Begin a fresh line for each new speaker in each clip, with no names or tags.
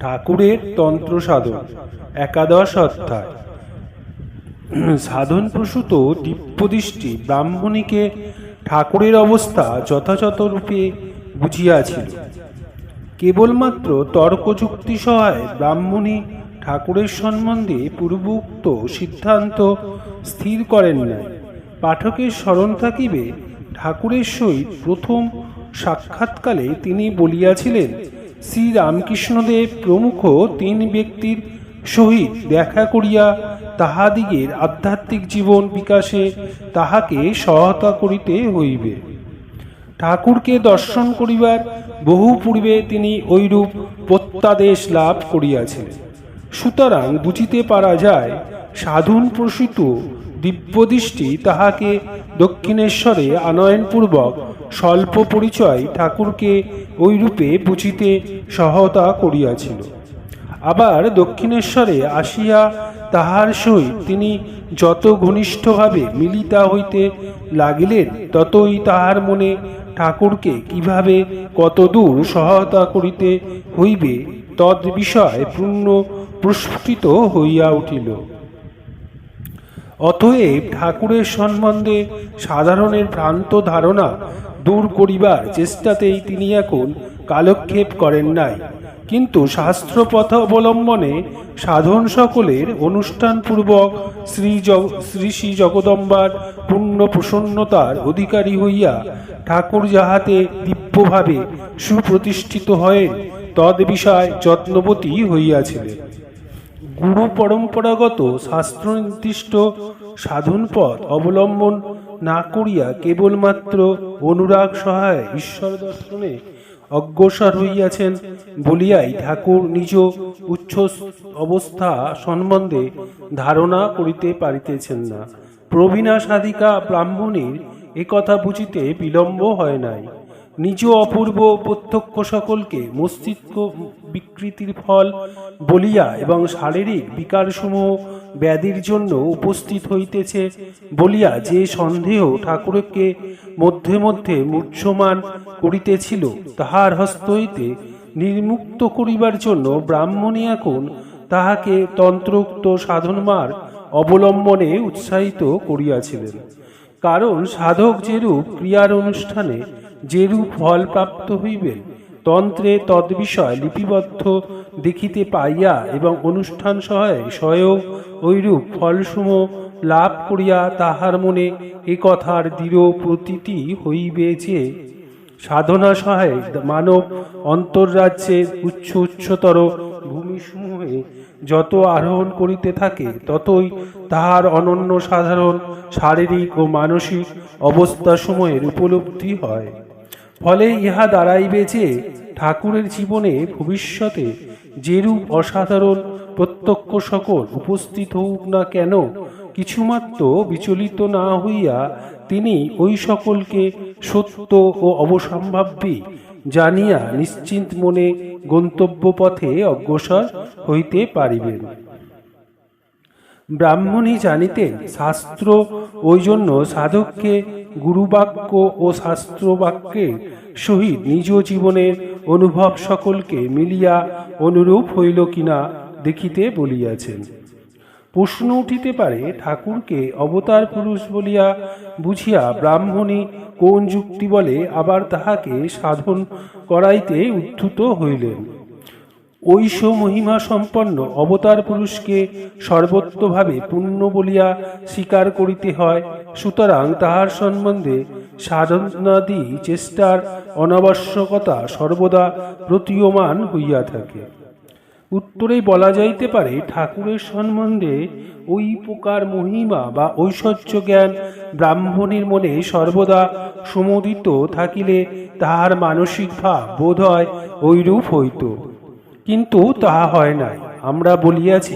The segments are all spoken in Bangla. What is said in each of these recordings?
ঠাকুরের তন্ত্র সাধন। একাদশ অধ্যায়। সাধন প্রসূত দিব্যদৃষ্টি ব্রাহ্মণীকে ঠাকুরের অবস্থা যথাযথ রূপে বুঝিয়াছিল। কেবলমাত্র তর্কযুক্তি সহায়ে ব্রাহ্মণী ঠাকুরের সম্বন্ধে পূর্বোক্ত সিদ্ধান্ত স্থির করেন নাই। পাঠকের স্মরণ থাকিবে, ঠাকুরের সহিত প্রথম সাক্ষাৎকালে তিনি বলিয়াছিলেন, শ্রীরামকৃষ্ণদেব প্রমুখ তিন ব্যক্তির সহিত দেখা করিয়া তাহাদিগের আধ্যাত্মিক জীবন বিকাশে তাহাকে সহায়তা করিতে হইবে। ঠাকুরকে দর্শন করিবার বহু পূর্বে তিনি ঐরূপ প্রত্যাদেশ লাভ করিয়াছিলেন। সুতরাং বুঝিতে পারা যায়, সাধন প্রসূত দিব্যদৃষ্টি তাহাকে দক্ষিণেশ্বরে আনয়নপূর্বক স্বল্প পরিচয় ঠাকুরকে ঐরূপে বুঝিতে সহায়তা করিয়াছিল। আবার দক্ষিণেশ্বরে আসিয়া তাহার সহিত তিনি যত ঘনিষ্ঠভাবে মিলিতা হইতে লাগিলেন, ততই তাহার মনে ঠাকুরকে কিভাবে কতদূর সহায়তা করিতে হইবে তদ বিষয় পূর্ণ প্রস্ফুটিত হইয়া উঠিল। অতএব ঠাকুরের সম্বন্ধে সাধারণের ভ্রান্ত ধারণা দূর করিবার চেষ্টাতেই তিনি এখন কালক্ষেপ করেন নাই, কিন্তু শাস্ত্রপথ অবলম্বনে সাধন সকলের অনুষ্ঠানপূর্বক শ্রী শ্রী জগদম্বার পূর্ণ প্রসন্নতার অধিকারী হইয়া ঠাকুর যাহাতে দিব্যভাবে সুপ্রতিষ্ঠিত হয়েন তদ বিষয় যত্নবতী হইয়াছিলেন। গুরু পরম্পরাগত শাস্ত্র নির্দিষ্ট সাধন পথ অবলম্বন না করিয়া কেবলমাত্র অনুরাগ সহায়ে ঈশ্বর দর্শনে অগ্রসর হইয়াছেন বলিয়াই ঠাকুর নিজ উচ্চ অবস্থা সম্বন্ধে ধারণা করিতে পারিতেছেন না। প্রবীণা সাধিকা ব্রাহ্মণীর একথা বুঝিতে বিলম্ব হয় নাই। নিজ অপূর্ব প্রত্যক্ষ সকলকে মস্তিষ্ক বিকৃতির ফল বলিয়া এবং শারীরিক বিকারসমূহ ব্যাধির জন্য উপস্থিত হইতেছে বলিয়া যে সন্দেহ ঠাকুরকে মধ্যে মধ্যে মূর্ছমান করিতেছিল, তাহার হস্ত হইতে নির্মুক্ত করিবার জন্য ব্রাহ্মণী এখন তাহাকে তন্ত্রোক্ত সাধনমার্গ অবলম্বনে উৎসাহিত করিয়াছিলেন। কারণ সাধক যেরূপ ক্রিয়ার অনুষ্ঠানে যেরূপ ফল প্রাপ্ত হইবেন, তন্ত্রে তদ্বিষয় লিপিবদ্ধ দেখিতে পাইয়া এবং অনুষ্ঠান সহায়ে স্বয়ং ঐরূপ ফলসমূহ লাভ করিয়া তাহার মনে এ কথার দৃঢ় প্রতীতি হইবে যে, সাধনা সহায়ে মানব অন্তর্রাজ্যের উচ্চতর ভূমিসমূহে যত আরোহণ করিতে থাকে, ততই তাহার অনন্য সাধারণ শারীরিক ও মানসিক অবস্থাসমূহের উপলব্ধি হয়। ফলে ইহা দাঁড়াইবে যে, ঠাকুরের জীবনে ভবিষ্যতে যেরূপ অসাধারণ প্রত্যক্ষ সকল উপস্থিত হোক না কেন, কিছুমাত্র বিচলিত না হইয়া তিনি ওই সকলকে সত্য ও অবসম্ভাব্যী জানিয়া নিশ্চিন্ত মনে গন্তব্য পথে অগ্রসর হইতে পারিবেন। ব্রাহ্মণী জানিতেন, শাস্ত্র ওই জন্য সাধককে গুরুবাক্য ও শাস্ত্রবাক্যের সহিত নিজ জীবনের অনুভব সকলকে মিলিয়া অনুরূপ হইল কিনা দেখিতে বলিয়াছেন। প্রশ্ন উঠিতে পারে, ঠাকুরকে অবতার পুরুষ বলিয়া বুঝিয়া ব্রাহ্মণী কোন যুক্তি বলে আবার তাহাকে সাধন করাইতে উদ্ধত হইলেন? ঐশ মহিমা সম্পন্ন অবতার পুরুষকে সর্বত্রভাবে পূর্ণ বলিয়া স্বীকার করিতে হয়। সুতরাং তাহার সম্বন্ধে সাধনাদি চেষ্টার অনাবশ্যকতা সর্বদা প্রতীয়মান হইয়া থাকে। উত্তরেই বলা যাইতে পারে, ঠাকুরের সম্বন্ধে ওই প্রকার মহিমা বা ঐশ্বর্য জ্ঞান ব্রাহ্মণীর মনে সর্বদা সমুদিত থাকিলে তাহার মানসিক ভাব বোধ হয় ঐরূপ হইত, কিন্তু তাহা হয় নাই। আমরা বলিয়াছি,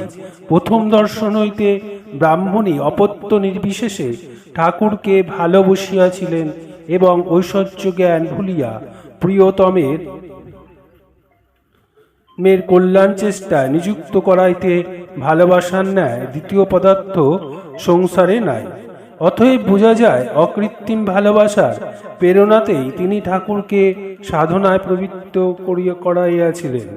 প্রথম দর্শন হইতে ব্রাহ্মণী অপত্য নির্বিশেষে ঠাকুরকে ভালোবসিয়াছিলেন এবং ঐশ্বর্য জ্ঞান ভুলিয়া প্রিয়তমের কল্যাণ চেষ্টায় নিযুক্ত করাইতে ভালোবাসার ন্যায় দ্বিতীয় পদার্থ সংসারে নাই। অতএব বোঝা যায়, অকৃত্রিম ভালোবাসার প্রেরণাতেই তিনি ঠাকুরকে সাধনায় প্রবৃত্ত করাইয়াছিলেন।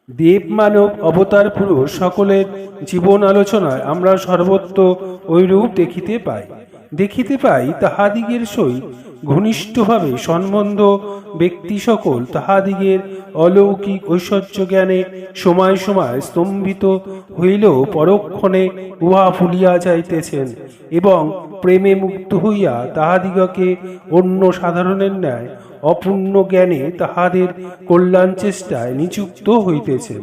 দেব মানব অবতার পুরুষ সকলের জীবন আলোচনায় আমরা সর্বত্র ঐরূপ দেখিতে পাই তাহাদিগের সহিত ঘনিষ্ঠভাবে সম্বন্ধ ব্যক্তি সকল তাহাদিগের অলৌকিক ঐশ্বর্য জ্ঞানে সময় সময় স্তম্ভিত হইলেও পরক্ষণে উহা ভুলিয়া যাইতেছেন এবং প্রেমে মুগ্ধ হইয়া তাহাদিগকে অন্য সাধারণের ন্যায় অপূর্ণ জ্ঞানে তাহাদের কল্যাণ চেষ্টায় নিযুক্ত হইতেছেন।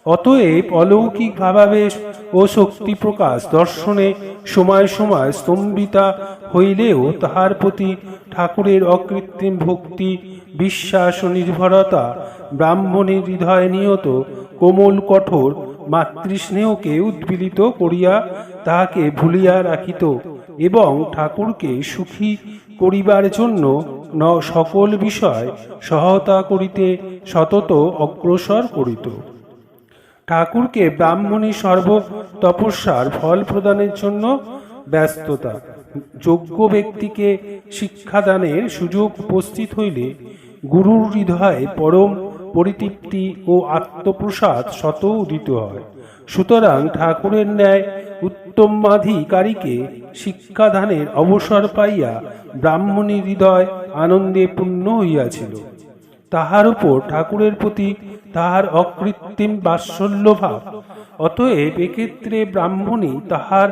অতএব অলৌকিক ভাবাবেশ ও শক্তি প্রকাশ দর্শনে সময় সময় স্তম্ভিতা হইলেও তাহার প্রতি ঠাকুরের অকৃত্রিম ভক্তি, বিশ্বাস ও নির্ভরতা ব্রাহ্মণের হৃদয়ে নিয়ত কোমল কঠোর মাতৃস্নেহকে উদ্বেলিত করিয়া তাহাকে ভুলিয়া রাখিত এবং ঠাকুরকে সুখী করিবার জন্য সকল বিষয় সহায়তা করিতে সতত অগ্রসর করিত। ঠাকুরকে ব্রাহ্মণী সর্ব তপস্যার ফল প্রদানের জন্য ব্যস্ততা। যোগ্য ব্যক্তিকে শিক্ষাদানের সুযোগ উপস্থিত হইলে গুরুর হৃদয়ে পরম পরিতৃপ্তি ও আত্মপ্রসাদ শত উদিত হয়। সুতরাং ঠাকুরের ন্যায় উত্তমাধিকারীকে শিক্ষাদানের অবসর পাইয়া ব্রাহ্মণী হৃদয় আনন্দে পূর্ণ হইয়াছিল। তাহার উপর ঠাকুরের প্রতি তাহার অকৃত্রিম বাৎসল্য ভাব। অতএব এক্ষেত্রে ব্রাহ্মণী তাহার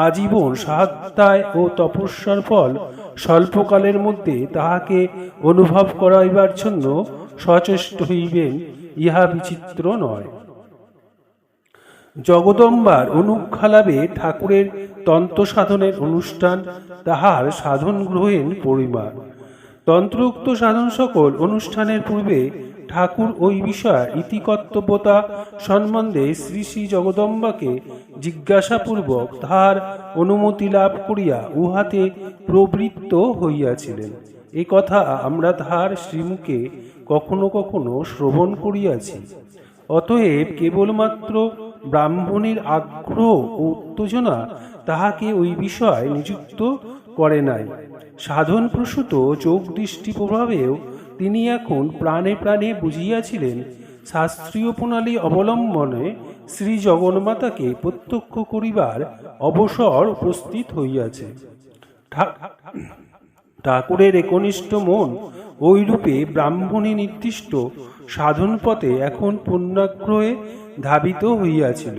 আজীবন সাহায্যায় ও তপস্যার ফল স্বল্পকালের মধ্যে তাহাকে অনুভব করাইবার জন্য সচেষ্ট হইবেন, ইহা বিচিত্র নয়। জগদম্বার অনুজ্ঞালাভে ঠাকুরের তন্ত্র সাধনের অনুষ্ঠান তাহার সাধন গ্রহের পরিমাণ। তন্ত্রোক্ত সাধন সকল অনুষ্ঠানের পূর্বে ঠাকুর ওই বিষয়ে ইতিকর্তব্যতা সম্বন্ধে শ্রী শ্রী জগদম্বাকে জিজ্ঞাসাপূর্বক তাহার অনুমতি লাভ করিয়া উহাতে প্রবৃত্ত হইয়াছিলেন। এ কথা আমরা তাহার শ্রীমুখে কখনো কখনো শ্রবণ করিয়াছি। অতএব কেবলমাত্র ব্রাহ্মণের আগ্রহ ও উত্তেজনা তাহাকে ওই বিষয়ে নিযুক্ত করে নাই। সাধন প্রসূত যোগ দৃষ্টি প্রভাবেও তিনি এখন প্রাণে প্রাণে বুঝিয়াছিলেন শাস্ত্রীয় প্রণালী অবলম্বনে শ্রী জগন্মাতাকে প্রত্যক্ষ করিবার অবসর উপস্থিত হইয়াছে। ঠাকুরের একনিষ্ঠ মন ওইরূপে ব্রাহ্মণী নির্দিষ্ট সাধন পথে এখন পূর্ণাগ্রহে ধাবিত হইয়াছিল।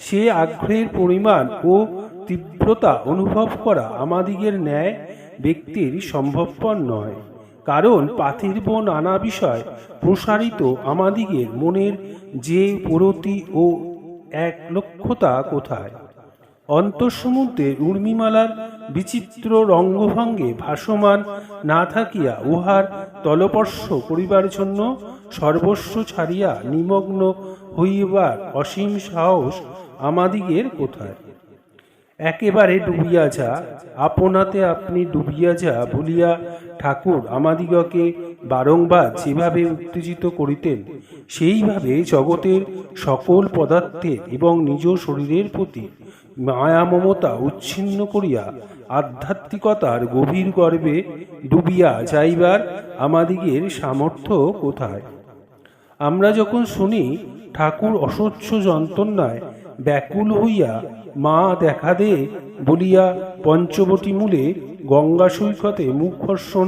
সে আগ্রহের পরিমাণ ও তীব্রতা অনুভব করা আমাদিগের ন্যায় ব্যক্তির সম্ভবপর নয়। কারণ পার্থিব নানা বিষয় প্রসারিত আমাদিগের মনের যে পরতি ও একলক্ষতা কোথায়। অন্তঃসমুদ্রের উর্মিমালার বিচিত্র রঙ্গভঙ্গে ভাসমান না থাকিয়া উহার তলস্পর্শ করিবার জন্য সর্বস্ব ছাড়িয়া নিমগ্ন হইবার অসীম সাহস আমাদিগের কোথায়। একেবারে ডুবিয়া যা, আপনাতে আপনি ডুবিয়া যা বলিয়া ঠাকুর আমাদিগকে বারংবার যেভাবে উত্তেজিত করিতেন, সেইভাবে জগতের সকল পদার্থের এবং নিজ শরীরের প্রতি মায়া মমতা উচ্ছিন্ন করিয়া আধ্যাত্মিকতার গভীর গর্ভে ডুবিয়া যাইবার আমাদিগের সামর্থ্য কোথায়। আমরা যখন শুনি ঠাকুর অসহ্য যন্ত্রণায় ব্যাকুল হইয়া মা দেখা দে বলিয়া পঞ্চবটী মূলে গঙ্গা সৈকতে মুখ ঘর্ষণ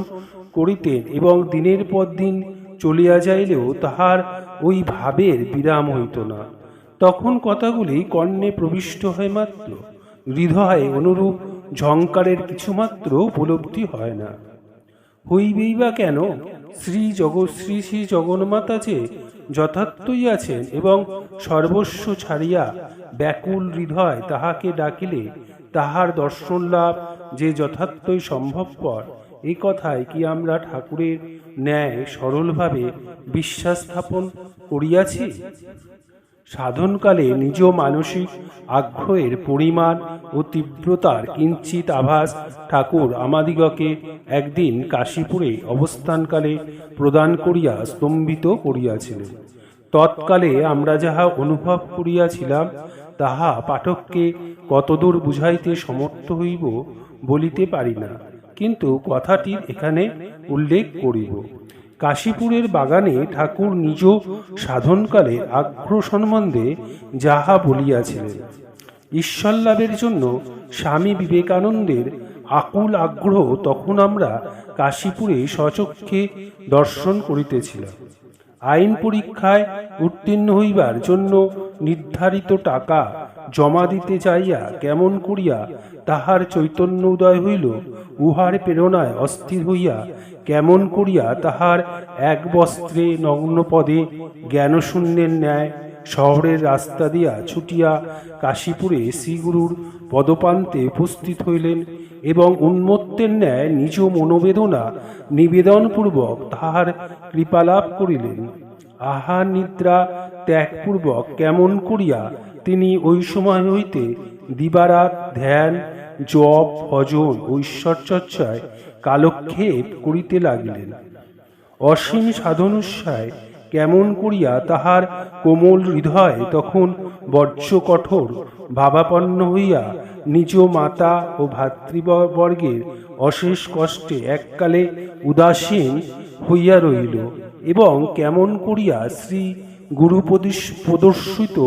করিতেন এবং দিনের পর দিন চলিয়া যাইলেও তাহার ওই ভাবের বিরাম হইত না, তখন কথাগুলি কর্ণে প্রবিষ্ট হয় মাত্র হৃদয়ে অনুরূপ ঝঙ্কারের কিছুমাত্র উপলব্ধি হয় না। হইবেই বা কেন? শ্রী শ্রী জগন্মাতা যে যথার্থই আছেন এবং সর্বস্ব ছাড়িয়া ব্যাকুল হৃদয় তাহাকে ডাকিলে তাহার দর্শন লাভ যে যথার্থই সম্ভবপর, এই কথায় কি আমরা ঠাকুরের ন্যায় সরলভাবে বিশ্বাস স্থাপন করিয়াছি? সাধনকালে নিজ মানসিক আগ্রহের পরিমাণ ও তীব্রতার কিঞ্চিত আভাস ঠাকুর আমাদিগকে একদিন কাশীপুরে অবস্থানকালে প্রদান করিয়া স্তম্ভিত করিয়াছিলেন। তৎকালে আমরা যাহা অনুভব করিয়াছিলাম তাহা পাঠককে কতদূর বুঝাইতে সমর্থ হইব বলিতে পারি না, কিন্তু কথাটির এখানে উল্লেখ করিব। কাশীপুরের বাগানে ঠাকুর নিজ সাধনকালে আগ্রহ সম্বন্ধে যাহা বলিয়াছিলেন, ঈশ্বর লাভের জন্য স্বামী বিবেকানন্দের আকুল আগ্রহ তখন আমরা কাশীপুরে স্বচক্ষে দর্শন করিতেছিলাম। আইন পরীক্ষায় উত্তীর্ণ হইবার জন্য নির্ধারিত টাকা জমা দিতে যাইয়া কেমন করিয়া তাহার চৈতন্য উদয় হইল, উহার প্রেরণায় অস্থির হইয়া কেমন করিয়া তাহার এক বস্ত্রে নগ্নপদে জ্ঞানশূন্যের ন্যায় শহরের রাস্তা দিয়া ছুটিয়া কাশীপুরে শ্রীগুরুর পদপ্রান্তে উপস্থিত হইলেন এবং উন্মত্তের ন্যায় নিজ মনোবেদনা নিবেদনপূর্বক তাহার কৃপালাভ করিলেন। আহার নিদ্রা ত্যাগপূর্বক কেমন করিয়া তিনি ওই সময় হইতে দিবারাত ধ্যান, জপ, ভজন ও ঈশ্বরচর্চায় কালক্ষেপ করিতে লাগিলেন। অসীম সাধনোৎসাহে কেমন করিয়া তাহার কোমল হৃদয় তখন বজ্র কঠোর ভাবাপন্ন হইয়া নিজ মাতা ও ভাতৃবর্গের অশেষ কষ্টে এককালে উদাসীন হইয়া রহিল এবং কেমন করিয়া শ্রী গুরু প্রদর্শিত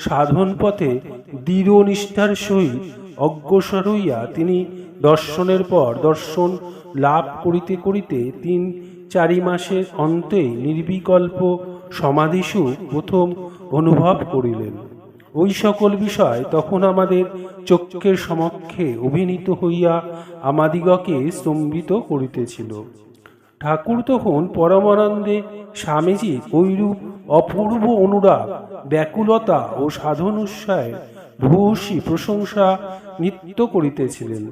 সাধন পথে দৃঢ় নিষ্ঠার সহিত অগ্রসর হইয়া তিনি দর্শনের পর দর্শন লাভ করিতে করিতে ৩-৪ মাসের অন্তে নির্বিকল্প সমাধিসুখ প্রথম অনুভব করিলেন। ওই সকল বিষয় তখন আমাদের চক্ষের সমক্ষে অভিনীত হইয়া আমাদিগকে স্তম্ভিত করিতেছিল। ঠাকুর তখন পরমানন্দে স্বামীজির ঐরূপ অপূর্ব অনুরাগ, ব্যাকুলতা ও সাধন উৎসাহের ভূয়সী প্রশংসা নৃত্য করিতেছিলেন।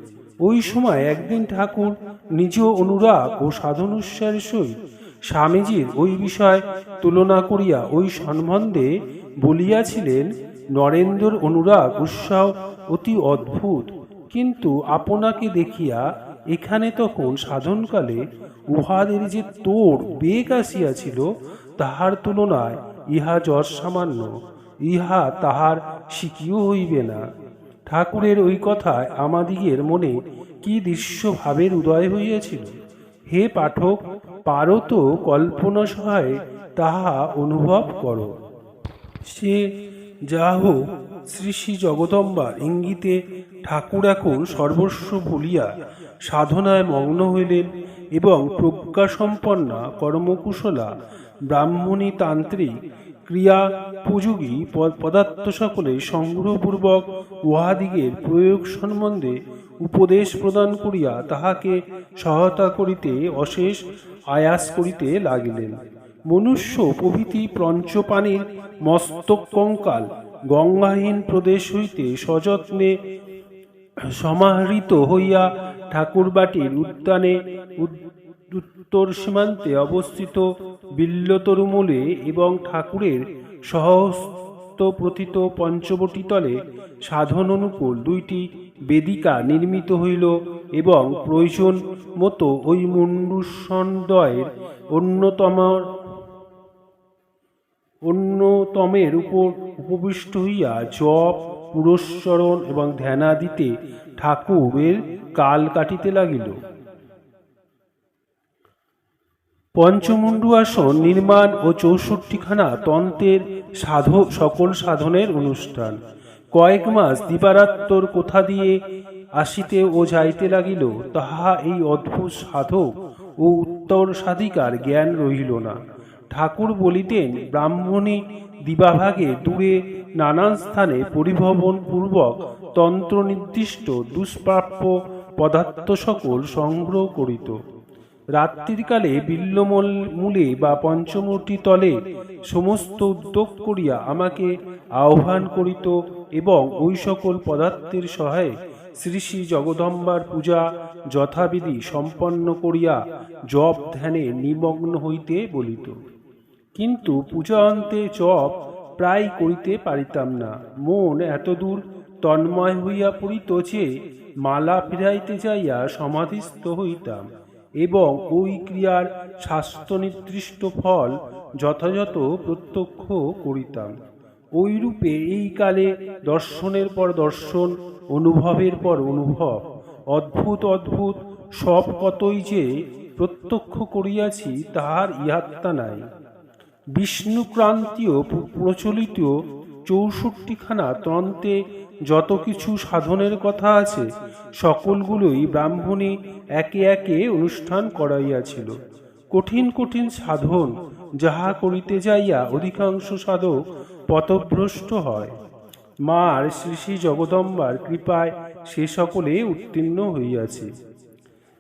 ওই সময় একদিন ঠাকুর নিজ অনুরাগ ও সাধন উৎসাহের সহিত স্বামীজির ওই বিষয় তুলনা করিয়া ওই সম্বন্ধে বলিয়াছিলেন, নরেন্দ্রর অনুরাগ উৎসাহ অতি অদ্ভুত, কিন্তু আপনাকে দেখিয়া এখানে তখন সাধনকালে উহাদের যে তোড় বেগ আসিয়াছিল তাহার তুলনায় ইহা যৎ সামান্য, ইহা তাহার শিকিও হইবে না। ঠাকুরের ওই কথায় আমাদিগের মনে কি দৃশ্য ভাবের উদয় হইয়াছিল! হে পাঠক, পারো তো কল্পনা সহায়ে তাহা অনুভব করো। সে যা হোক, শ্রী শ্রী জগদম্বার ইঙ্গিতে ঠাকুর এখন সর্বস্ব ভুলিয়া সাধনায় মগ্ন হইলেন এবং প্রজ্ঞাসম্পন্না কর্মকুশলা ব্রাহ্মণী তান্ত্রিক ক্রিয়াপোযোগী পদার্থ সকলে সংগ্রহপূর্বক উহাদিগের প্রয়োগ সম্বন্ধে উপদেশ প্রদান করিয়া তাহাকে সহায়তা করিতে অশেষ আয়াস করিতে লাগিলেন। মনুষ্য প্রভৃতি পঞ্চপ্রাণীর মস্তক কঙ্কাল গঙ্গাহীন প্রদেশ হইতে সযত্নে সমাহৃত হইয়া ঠাকুরবাটির উদ্যানে উত্তর সীমান্তে অবস্থিত বিল্বতরুমূলে এবং ঠাকুরের সহস্ত প্রথিত পঞ্চবটী তলে সাধন অনুকূল ২টি বেদিকা নির্মিত হইল এবং প্রয়োজন মতো ওই মুণ্ডুসণ্ডয়ের অন্যতমের উপর উপবিষ্ট হইয়া জপ, পুরস্চরণ এবং ধ্যানাদিতে ঠাকুরের কাল কাটিতে লাগিল। পঞ্চমুণ্ডু আসন নির্মাণ ও ৬৪খানা তন্ত্রের সকল সাধনের অনুষ্ঠান কয়েক মাস দিবারাত্মর কোথা দিয়ে আসিতে ও যাইতে লাগিল, তাহা এই অদ্ভুত সাধক ও উত্তর সাধিকার জ্ঞান রহিল না। ঠাকুর বলিতেন, ব্রাহ্মণী দিবাভাগে দূরে নানান স্থানে পরিভ্রমণ পূর্বক তন্ত্র নির্দিষ্ট দুষ্প্রাপ্য পদার্থ সকল সংগ্রহ করিত। রাত্রিকালে বিল্বমূলে বা পঞ্চমূর্তি তলে সমস্ত উদ্যোগ করিয়া আমাকে আহ্বান করিত এবং ওই সকল পদার্থের সহায়ে শ্রী শ্রী জগদম্বার পূজা যথাবিধি সম্পন্ন করিয়া জপ ধ্যানে নিমগ্ন হইতে বলিত। কিন্তু পূজা অন্তে জপ প্রায় করিতে পারিতাম না। মন এতদূর তন্ময় হইয়া পড়িত যে মালা ফিরাইতে যাইয়া সমাধিস্থ হইতাম এবং ওই ক্রিয়ার শাস্ত্র নির্দিষ্ট ফল যথাযথ প্রত্যক্ষ করিতাম। ওইরূপে এই কালে দর্শনের পর দর্শন, অনুভবের পর অনুভব, অদ্ভুত অদ্ভুত সব কতই যে প্রত্যক্ষ করিয়াছি তাহার ইহাত্তা নাই। বিষ্ণুক্রান্তীয় প্রচলিত ৬৪খানা তন্ত্রে যত কিছু সাধনের কথা আছে সকলগুলোই ব্রাহ্মণী একে একে অনুষ্ঠান করাইয়াছিল। কঠিন কঠিন সাধন যাহা করিতে যাইয়া অধিকাংশ সাধক পথভ্রষ্ট হয়, মার শ্রী শ্রী জগদম্বার কৃপায় সে সকলে উত্তীর্ণ হইয়াছে।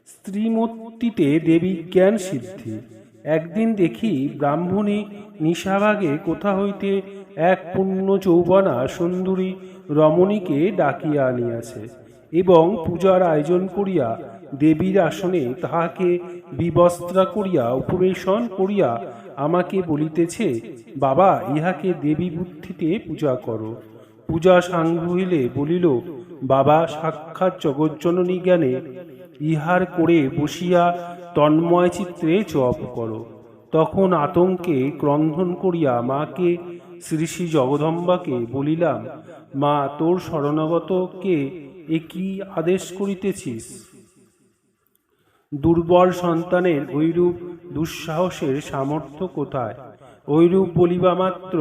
স্ত্রীমূর্তিতে দেবী জ্ঞান সিদ্ধি। একদিন দেখি ব্রাহ্মণী নিশাভাগে কোথা হইতে এক পূর্ণ যৌবনা সুন্দরী রমণীকে ডাকিয়া আনিয়াছে এবং পূজার আয়োজন করিয়া দেবীর আসনে তাহাকে বিবস্ত্রা করিয়া উপবেশন করিয়া আমাকে বলিতেছে, বাবা, ইহাকে দেবী বুদ্ধিতে পূজা করো। পূজা সাঙ্গ হইলে বলিল, বাবা, সাক্ষাৎ জগজ্জননী জ্ঞানে ইহার করে বসিয়া তন্ময় চিত্রে জপ করো। তখন আতঙ্কে ক্রন্ধন করিয়া মাকে শ্রী শ্রী জগদম্বাকে বলিলাম, মা, তোর শরণাগতকে এ কি আদেশ করিতেছিস? দুর্বল সন্তানের ঐরূপ দুঃসাহসের সামর্থ্য কোথায়? ঐরূপ বলিবা মাত্র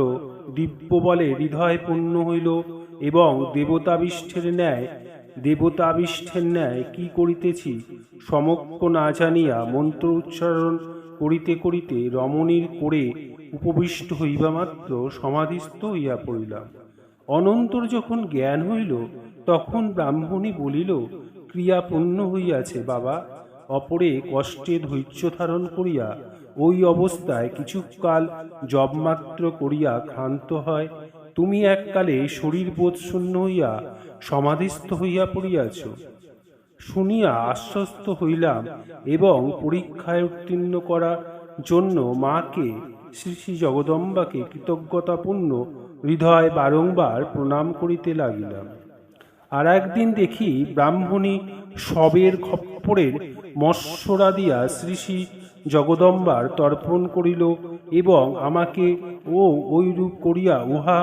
দিব্য বলে হৃদয় পূর্ণ হইল এবং দেবতাবিষ্ঠের ন্যায় কি করিতেছি সমক্ষ না জানিয়া মন্ত্র উচ্চারণ করিতে করিতে রমণীর কোরে উপবিষ্ট হইবা মাত্র সমাধিস্থ হইয়া পড়িলাম। অনন্তর যখন জ্ঞান হইল তখন ব্রাহ্মণী বলিল, ক্রিয়া পূর্ণ হইয়াছে বাবা। অপরে কষ্টে ধৈর্য ধারণ করিয়া ওই অবস্থায় কিছুকাল জপমাত্র করিয়া ক্ষান্ত হয়। তুমি এককালে শরীর বোধ শূন্য হইয়া সমাধিস্থ হইয়া পড়িয়াছ। শুনিয়া আশ্বস্ত হইলাম এবং পরীক্ষায় উত্তীর্ণ করার জন্য মাকে শ্রী শ্রী জগদম্বাকে কৃতজ্ঞতাপূর্ণ হৃদয় বারংবার প্রণাম করিতে লাগিলাম। আর একদিন দেখি ব্রাহ্মণী শবের খপ্পরের মৎস্যরা দিয়া শ্রী শ্রী জগদম্বার তর্পণ করিল এবং আমাকে ঐরূপ করিয়া উহা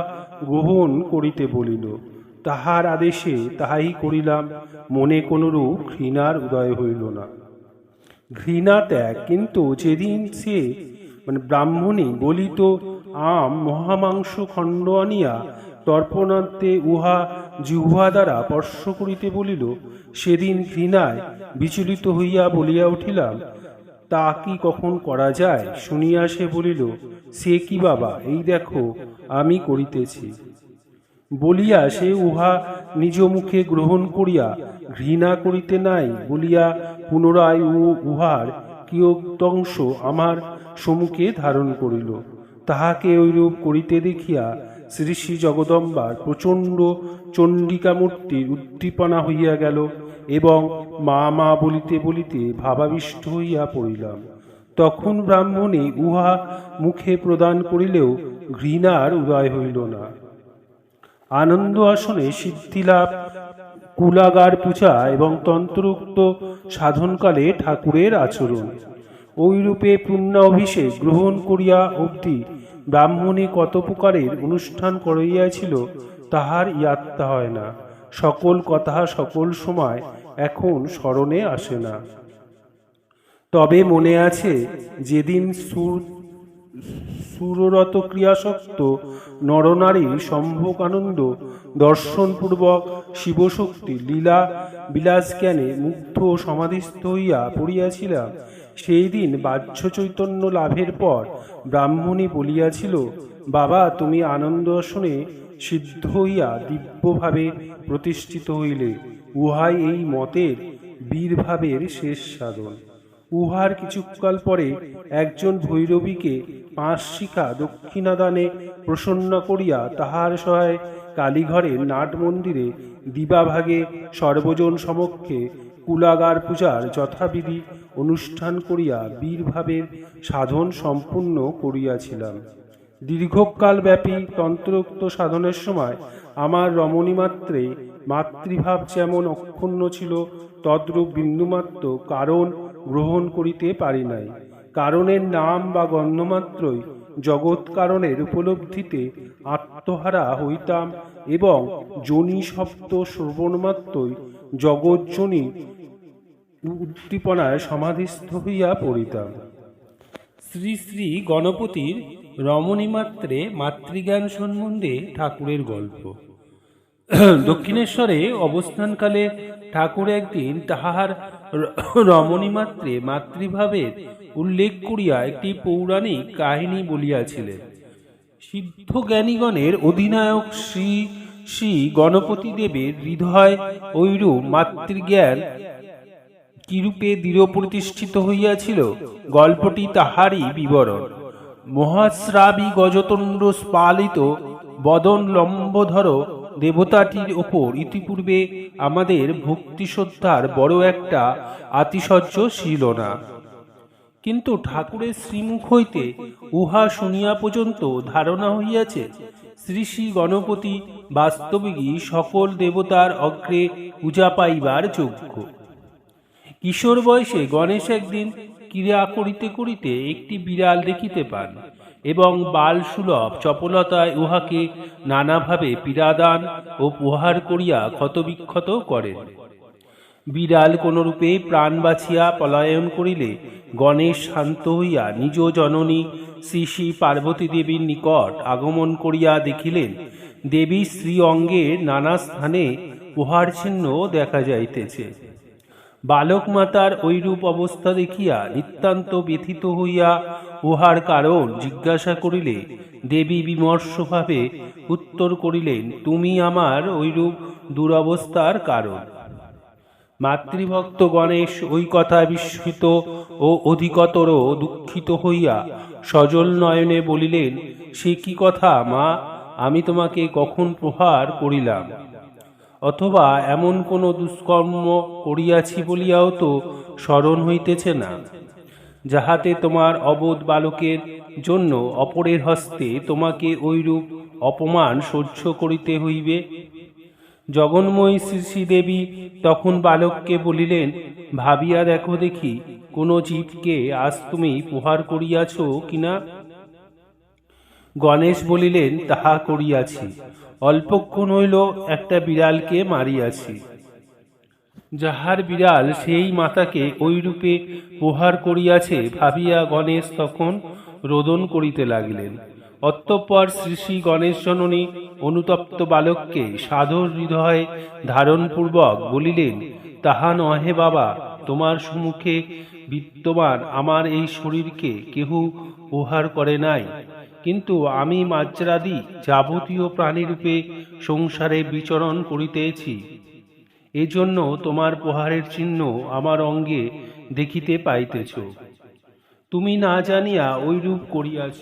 গ্রহণ করিতে বলিল। তাহার আদেশে তাহাই করিলাম। মনে কোনরূপ ঘৃণার উদয় হইল না। ঘৃণা ত্যাগ। কিন্তু যেদিন সে ব্রাহ্মণী বলিত মহামাংস খণ্ড আনিয়া তর্পণান্তে উহা জিহ্বা দ্বারা স্পর্শ করিতে বলিল, সেদিন ঘৃণায় বিচলিত হইয়া বলিয়া উঠিলাম, তা কি কখন করা যায়? শুনিয়া সে বলিল, সে কি বাবা, এই দেখো আমি করিতেছি। বলিয়া সে উহা নিজ মুখে গ্রহণ করিয়া ঘৃণা করিতে নাই বলিয়া পুনরায় উহার কিয়দংশ আমার সম্মুখে ধারণ করিল। তাহাকে ঐরূপ করিতে দেখিয়া শ্রী শ্রী জগদম্বার প্রচণ্ড চণ্ডিকা মূর্তির উদ্দীপনা হইয়া গেল এবং মা মা বলিতে বলিতে ভাবাবিষ্ট হইয়া পড়িলাম। তখন ব্রাহ্মণী উহা মুখে প্রদান করিলেও ঘৃণার উদয় হইল না। আনন্দ আসনে সিদ্ধিলাভ, কুলাগার পূজা এবং তন্ত্রোক্ত সাধনকালে ঠাকুরের আচরণ। ঐরূপে পূর্ণ অভিষেক গ্রহণ করিয়া অবধি ব্রাহ্মণী কত প্রকারের অনুষ্ঠান করিয়াছিল তাহার ইয়াত্তা হয় না। সকল কথা সকল সময় এখন স্মরণে আসে না। তবে মনে আছে যেদিন সুররত ক্রিয়াসক্ত নরনারীর সম্ভোগানন্দ দর্শনপূর্বক শিবশক্তি লীলা বিলাসজ্ঞানে মুগ্ধ সমাধিস্থ হইয়া পড়িয়াছিলাম, সেই দিন বাহ্য চৈতন্য লাভের পর ব্রাহ্মণী বলিয়াছিল, বাবা, তুমি আনন্দ আসনে সিদ্ধ হইয়া দিব্যভাবে প্রতিষ্ঠিত হইলে। উহাই এই মতের বীরভাবের শেষ সাধন। উহার কিছুকাল পরে একজন ভৈরবীকে 5 শিখা দক্ষিণাদানে প্রসন্ন করিয়া তাহার সহায় কালীঘরের নাট মন্দিরে দিবাভাগে সর্বজন সমক্ষে কুলাগার পূজার যথাবিধি অনুষ্ঠান করিয়া বীরভাবের সাধন সম্পূর্ণ করিয়াছিলাম। দীর্ঘকালব্যাপী তন্ত্রোক্ত সাধনের সময় আমার রমণীমাত্রে মাতৃভাব যেমন অক্ষুণ্ণ ছিল, তদ্রূপ বিন্দুমাত্র কারণ গ্রহণ করিতে পারি নাই। কারণের নাম বা গন্ধমাত্রই জগৎ কারণের উপলব্ধিতে আত্মহারা হইতাম এবং যোনি শব্দ শ্রবণমাত্রই জগজ্জনী উদ্দীপনায় সমাধিস্থ হইয়া পড়িতাম। শ্রী শ্রী গণপতির রমণীমাত্রে মাতৃজ্ঞান সম্বন্ধে ঠাকুরের গল্প। দক্ষিণেশ্বরে অবস্থানকালে ঠাকুর একদিন তাহার রমণীমাত্রে মাতৃভাবের উল্লেখ করিয়া একটি পৌরাণিক কাহিনী বলিয়াছিলেন। সিদ্ধ জ্ঞানীগণের অধিনায়ক শ্রী শ্রী গণপতি দেবের হৃদয় ঐরূপ মাতৃজ্ঞান কিরূপে দৃঢ় প্রতিষ্ঠিত হইয়াছিল, গল্পটি তাহারই বিবরণ। মহাশ্রাবী গজতন্ড স্পালিত বদন লম্বধর দেবতাটির ওপর ইতিপূর্বে আমাদের ভক্তি শ্রদ্ধার বড় একটা আতিশয্য ছিল না, কিন্তু ঠাকুরের শ্রীমুখ হইতে উহা শুনিয়া পর্যন্ত ধারণা হইয়াছে শ্রী শ্রী গণপতি বাস্তবিকই সকল দেবতার অগ্রে পূজা পাইবার যোগ্য। কিশোর বয়সে গণেশ একদিন ক্রীড়া করিতে করিতে একটি বিড়াল দেখিতে পান এবং বাল সুলভ চপলতায় উহাকে নানাভাবে পীড়াদান ও প্রহার করিয়া ক্ষতবিক্ষত করেন। বিড়াল কোনরূপে প্রাণ বাঁচিয়া পলায়ন করিলে গণেশ শান্ত হইয়া নিজ জননী শ্রী শ্রী পার্বতী দেবীর নিকট আগমন করিয়া দেখিলেন দেবীর শ্রী অঙ্গের নানা স্থানে প্রহার চিহ্ন দেখা যাইতেছে। বালক মাতার ঐরূপ অবস্থা দেখিয়া নিতান্ত ব্যথিত হইয়া উহার কারণ জিজ্ঞাসা করিলে দেবী বিমর্ষভাবে উত্তর করিলেন, তুমি আমার ঐরূপ দুরবস্থার কারণ। মাতৃভক্ত গণেশ ওই কথা বিস্মিত ও অধিকতর দুঃখিত হইয়া সজল নয়নে বলিলেন, সে কি কথা মা, আমি তোমাকে কখন প্রহার করিলাম? অথবা এমন কোনো দুষ্কর্ম করিয়াছি বলিয়াও তো স্মরণ হইতেছে না, যাহাতে তোমার অবোধ বালকের জন্য অপরের হস্তে তোমাকে ঐরূপ অপমান সহ্য করিতে হইবে। জগন্ময়ী শ্রী শ্রীদেবী তখন বালককে বলিলেন, ভাবিয়া দেখো দেখি কোন জীবকে আজ তুমি প্রহার করিয়াছ কিনা? গণেশ বলিলেন, তাহা করিয়াছি, অল্পক্ষণ হইল একটা বিড়ালকে মারিয়াছি। যাহার বিড়াল সেই মাতাকে ঐরূপে প্রহার করিয়াছে ভাবিয়া গণেশ তখন রোদন করিতে লাগিলেন। অতঃপর শ্রী শ্রী গণেশ জননী অনুতপ্ত বালককে সাধুর হৃদয়ে ধারণপূর্বক বলিলেন, তাহা নহে বাবা, তোমার সম্মুখে বিদ্যমান আমার এই শরীরকে কেহ প্রহার করে নাই, কিন্তু আমি মাজ্রাদি যাবতীয় প্রাণীরূপে সংসারে বিচরণ করিতেছি, এজন্য তোমার প্রহারের চিহ্ন আমার অঙ্গে দেখিতে পাইতেছ। তুমি না জানিয়া ঐরূপ করিয়াছ,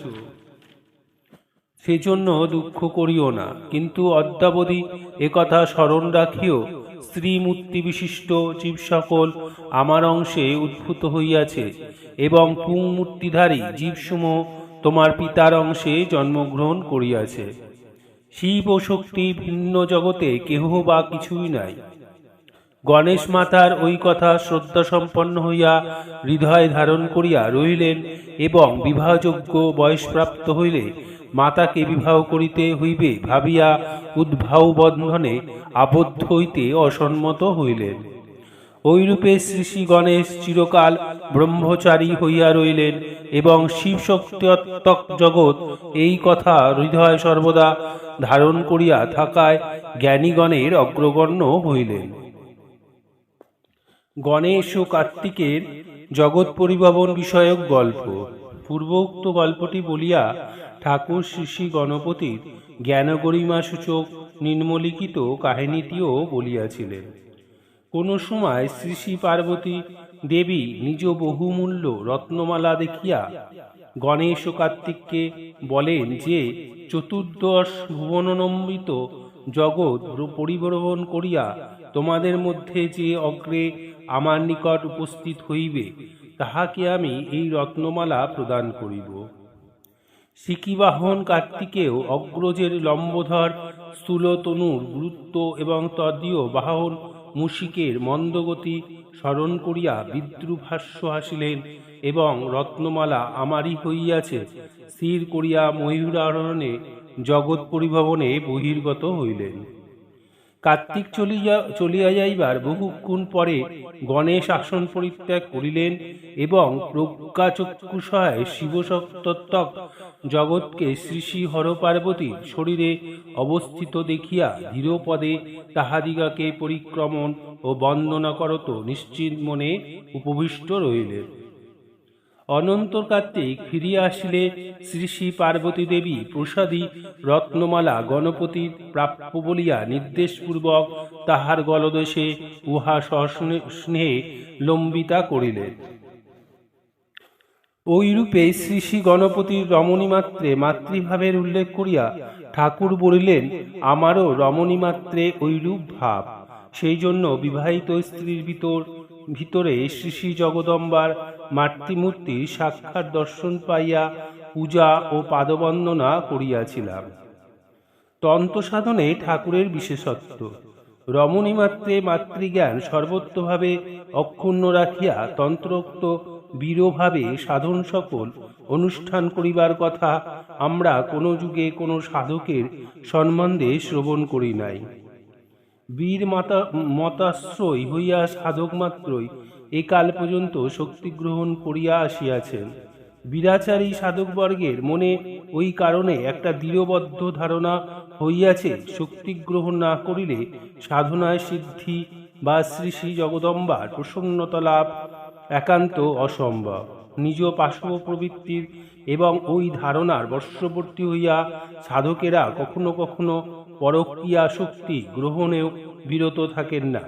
সেজন্য দুঃখ করিও না, কিন্তু অদ্যাবধি একথা স্মরণ রাখিও, স্ত্রীমূর্তি বিশিষ্ট জীব সকল আমার অংশে উদ্ভূত হইয়াছে এবং পুংমূর্তিধারী জীবসমূহ তোমার পিতার অংশে জন্মগ্রহণ করিয়াছে। শিব ও শক্তি ভিন্ন জগতে কেহ বা কিছুই নাই। গণেশ মাতার ওই কথা শ্রদ্ধা সম্পন্ন হইয়া হৃদয় ধারণ করিয়া রহিলেন এবং বিবাহযোগ্য বয়সপ্রাপ্ত হইলে মাতাকে বিবাহ করিতে হইবে ভাবিয়া উদ্বাহ বন্ধনে আবদ্ধ হইতে অসম্মত হইলেন। ঐরূপে শ্রী শ্রী গণেশ চিরকাল ব্রহ্মচারী হইয়া রইলেন এবং শিব শক্তিত্মক জগৎ এই কথা হৃদয় সর্বদা ধারণ করিয়া থাকায় জ্ঞানীগণের অগ্রগণ্য হইলেন। গণেশ ও কার্তিকের জগৎ পরিভ্রমণ বিষয়ক গল্প। পূর্বোক্ত গল্পটি বলিয়া ঠাকুর শ্রী শ্রী গণপতির জ্ঞানগরিমা সূচক নিম্নলিখিত কাহিনীটিও বলিয়াছিলেন। কোন সময় শ্রী শ্রী পার্বতী দেবী নিজ বহুমূল্য রত্নমালা দেখিয়া গণেশ ও কার্তিককে বলেন যে, চতুর্দশ ভুবননম্বিত জগৎ পরিভ্রমণ করিয়া তোমাদের মধ্যে যে অগ্রে আমার নিকট উপস্থিত হইবে, তাহাকে আমি এই রত্নমালা প্রদান করিব। সিকিবাহন কার্তিকেও অগ্রজের লম্বোধর স্থূলতনুর গুরুত্ব এবং তদীয় বাহন মুশিকের মন্দগতি স্মরণ করিয়া বিদ্রুভাষ্য হাসিলেন এবং রত্নমালা আমারই হইয়াছে স্থির করিয়া ময়ূরারোহণে জগৎ পরিভ্রমণে বহির্গত হইলেন। কার্তিক চলিয়া যাইবার বহুক্ষণ পরে গণেশ আসন পরিত্যাগ করিলেন এবং প্রজ্ঞাচক্ষুষয় শিবসত্তক জগৎকে শ্রী শ্রী হর পার্বতীর শরীরে অবস্থিত দেখিয়া ধীরপদে তাহাদিগকে পরিক্রমণ ও বন্দনা করত নিশ্চিত মনে উপবিষ্ট রহিলেন। অনন্তর কার্তিক ফিরিয়া আসিলে শ্রী শ্রী পার্বতী দেবী প্রসাদী রত্নমালা গণপতির প্রাপ্য বলিয়া নির্দেশপূর্বক তাহার গলদেশে উহা সস্নেহে লম্বিতা করিলেন। ওইরূপে শ্রী শ্রী গণপতির রমণীমাত্রে মাতৃভাবের উল্লেখ করিয়া ঠাকুর বলিলেন, আমারও রমণীমাত্রে ঐরূপ ভাব। সেই জন্য বিবাহিত স্ত্রীর ভিতরে শ্রী শ্রী জগদম্বার মাতৃমূর্তির সাক্ষাৎ দর্শন পাইয়া পূজা ও পাদবন্দনা করিয়াছিলাম। তন্ত্র সাধনে ঠাকুরের বিশেষত্ব। রমণীমাত্রে মাতৃজ্ঞান সর্বত্রভাবে অক্ষুণ্ণ রাখিয়া তন্ত্রোক্ত বীরভাবে সাধন সকল অনুষ্ঠান করিবার কথা আমরা কোনো যুগে কোনো সাধকের সম্বন্ধে শ্রবণ করি নাই। বীর মতাশ্রয় হইয়া সাধক মাত্রই একাল পর্যন্ত শক্তি গ্রহণ করিয়া আসিয়াছেন। বীরাচারী সাধকবর্গের মনে ওই কারণে একটা দৃঢ়বদ্ধ ধারণা হইয়াছে, শক্তি গ্রহণ না করিলে সাধনায় সিদ্ধি বা শ্রী শ্রী জগদম্বার প্রসন্নতা লাভ একান্ত অসম্ভব। নিজ পাশব প্রবৃত্তির এবং ওই ধারণার বশবর্তী হইয়া সাধকেরা কখনো কখনো পরক্রিয়া শক্তি গ্রহণেও বিরত থাকেন না।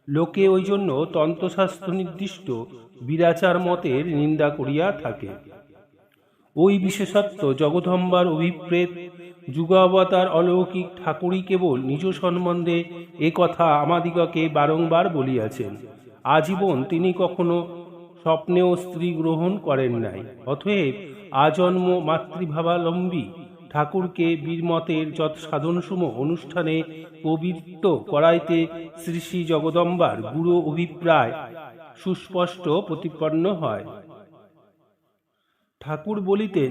লোকে ওই জন্য তন্ত্রশাস্ত্র নির্দিষ্ট বীরাচার মতের নিন্দা করিয়া থাকে। ওই বিশেষত্ব জগদম্বার অভিপ্রেত যুগাবতার অলৌকিক ঠাকুরই কেবল নিজ সম্বন্ধে এ কথা আমাদিগকে বারংবার বলিয়াছেন। আজীবন তিনি কখনো স্বপ্নেও স্ত্রী গ্রহণ করেন নাই। অতএব আজন্ম মাতৃভাবাবলম্বী ঠাকুরকে বীরমতের যৎ সাধনসমূহ অনুষ্ঠানে পবিত্র করাইতে শ্রী শ্রী জগদম্বার গুরু অভিপ্রায় সুস্পষ্ট প্রতিপন্ন হয়। ঠাকুর বলিতেন,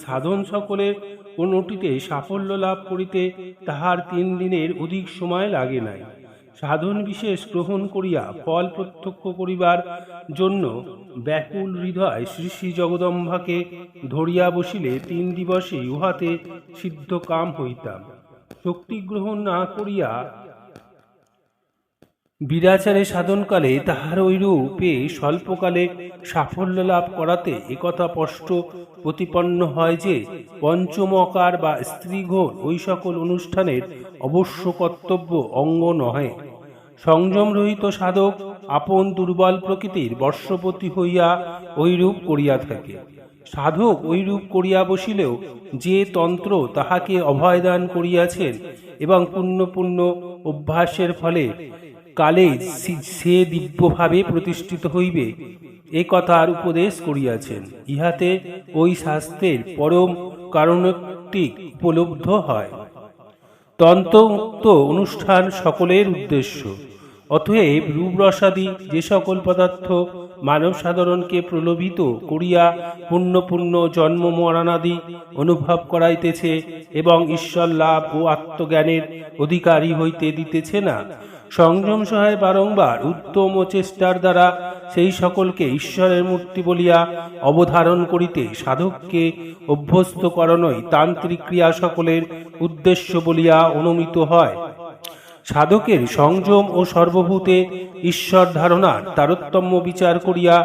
সাধন সকলের কোনটিতে সাফল্য লাভ করিতে তাহার 3 দিনের অধিক সময় লাগে নাই। সাধন বিশেষ গ্রহণ করিয়া ফল প্রত্যক্ষ করিবার জন্য ব্যাকুল হৃদয় শ্রী শ্রী জগদম্বাকে ধরিয়া বসিলে 3 দিবসে উহাতে সিদ্ধ কাম হইতাম। শক্তি গ্রহণ না করিয়া বীরাচারে সাধনকালে তাহার ঐরূপে স্বল্পকালে সাফল্য লাভ করাতে একথা স্পষ্ট প্রতিপন্ন হয় যে পঞ্চমকার বা স্ত্রীঘোর ওই সকল অনুষ্ঠানের অবশ্য কর্তব্য অঙ্গ নহে। সংযম রহিত সাধক আপন দুর্বল প্রকৃতির বশবর্তী হইয়া ঐরূপ করিয়া থাকে। সাধক ঐরূপ করিয়া বসিলেও যে তন্ত্র তাহাকে অভয়দান করিয়াছেন এবং পুণ্য অভ্যাসের ফলে কালে সে দিব্যভাবে প্রতিষ্ঠিত হইবে এ কথার উপদেশ করিয়াছেন। ইহাতে ওই শাস্ত্রের পরম কারণটি উপলব্ধ হয়। তন্ত্রমুক্ত অনুষ্ঠান সকলের উদ্দেশ্য। অতএব রূপরসাদি যে সকল পদার্থ মানব সাধারণকে প্রলোভিত করিয়া পুণ্য জন্ম মরণাদি অনুভব করাইতেছে এবং ঈশ্বর লাভ ও আত্মজ্ঞানের অধিকারী হইতে দিতেছে না, সংযম সহায় বারংবার উদ্যম ও চেষ্টার দ্বারা সেই সকলকে ঈশ্বরের মূর্তি বলিয়া অবধারণ করিতে সাধককে অভ্যস্ত করানোই তান্ত্রিক ক্রিয়া সকলের উদ্দেশ্য বলিয়া অনুমিত হয়। সাধকের সংযম ও সর্বভূতে ঈশ্বর ধারণার তারতম্য বিচার করিয়া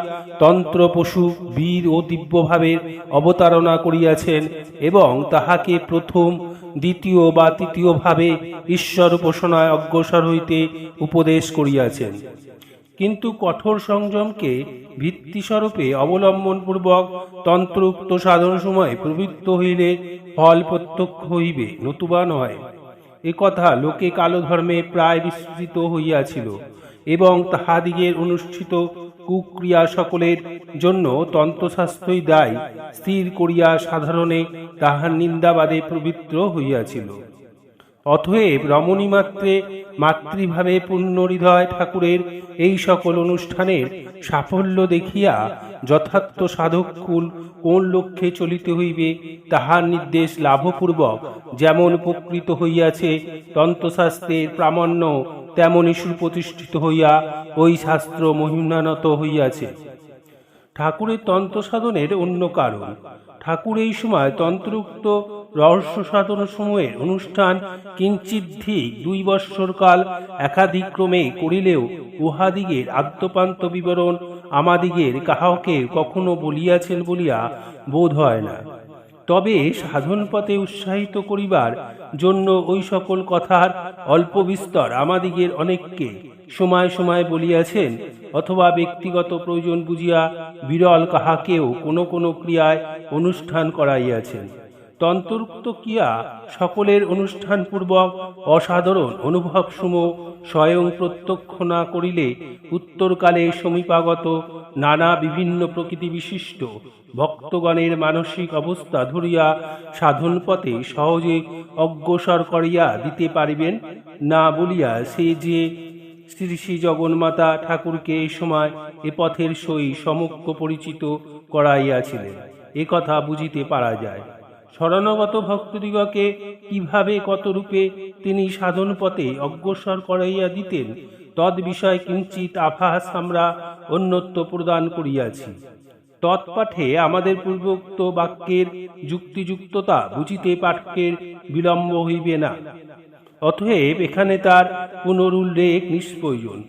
তন্ত্র পশু বীর ও দিব্যভাবের অবতারণা করিয়াছেন এবং তাহাকে প্রথম দ্বিতীয় বা তৃতীয় ভাবে ঈশ্বর উপাসনায় অগ্রসর হইতে উপদেশ করিয়াছেন। কিন্তু কঠোর সংযমকে ভিত্তিস্বরূপে অবলম্বনপূর্বক তন্ত্রোক্ত সাধন সময় প্রবৃত্ত হইলে ফল প্রত্যক্ষ হইবে, নতুবা নয়। একথা লোকে কালধর্মে প্রায় বিস্তৃত হইয়াছিল এবং তাহাদিগের অনুষ্ঠিত কুক্রিয়া সকলের জন্য তন্ত্রশাস্ত্রই দায়ী স্থির করিয়া সাধারণে তাহার নিন্দাবাদে প্রবৃত্ত হইয়াছিল। অতএব রমণী মাত্রে মাতৃভাবে পূর্ণ হৃদয় ঠাকুরের এই সকল অনুষ্ঠানের সাফল্য দেখিয়া যথার্থ সাধককুল কোন লক্ষ্যে চলিতে হইবে তাহার নির্দেশ লাভপূর্বক যেমন উপকৃত হইয়াছে, তন্ত্রশাস্ত্রের প্রামাণ্য তেমনি সুপ্রতিষ্ঠিত হইয়া ওই শাস্ত্র মহিমানত হইয়াছে। ঠাকুরের তন্ত্র সাধনের অন্য কারণ। ঠাকুর এই সময় তন্ত্রোক্ত রহস্য সাধন সমূহের অনুষ্ঠান কিঞ্চিদ্ধিক 2 বৎসরকাল একাধিক্রমে করিলেও উহাদিগের আদ্যপান্ত বিবরণ আমাদিগের কাহাকে কখনো বলিয়াছেন বলিয়া বোধ হয় না। তবে সাধন পথে উৎসাহিত করিবার জন্য ওই সকল কথার অল্প বিস্তর আমাদিগের অনেককে সময় সময় বলিয়াছেন, অথবা ব্যক্তিগত প্রয়োজন বুঝিয়া বিরল কাহাকেও কোনো কোনো ক্রিয়ায় অনুষ্ঠান করাইয়াছেন। তন্ত্রোক্ত ক্রিয়া সকলের অনুষ্ঠানপূর্বক অসাধারণ অনুভবসমূহ স্বয়ং প্রত্যক্ষ না করিলে উত্তরকালে সমীপাগত নানা বিভিন্ন প্রকৃতি বিশিষ্ট ভক্তগণের মানসিক অবস্থা ধরিয়া সাধন পথে সহজে অগ্রসর করিয়া দিতে পারিবেন না বলিয়া সে যে শ্রী শ্রী জগন্মাতা ঠাকুরকে এই সময় এ পথের সহিত সমক্ষ পরিচিত করাইয়াছিলেন, এ কথা বুঝিতে পারা যায়। শরণাগত ভক্তদিগকে কিভাবে কত রূপে তিনি সাধন পথে অগ্রসর করাইয়া দিতেন তদ বিষয়ে কিঞ্চিত আভাস আমরা অন্যত্র প্রদান করিয়াছি। তৎপাঠে আমাদের পূর্বোক্ত বাক্যের যুক্তিযুক্ততা বুঝিতে পাঠকের বিলম্ব হইবে না, অতএব এখানে তার পুনরুল্লেখ নিষ্প্রয়োজন।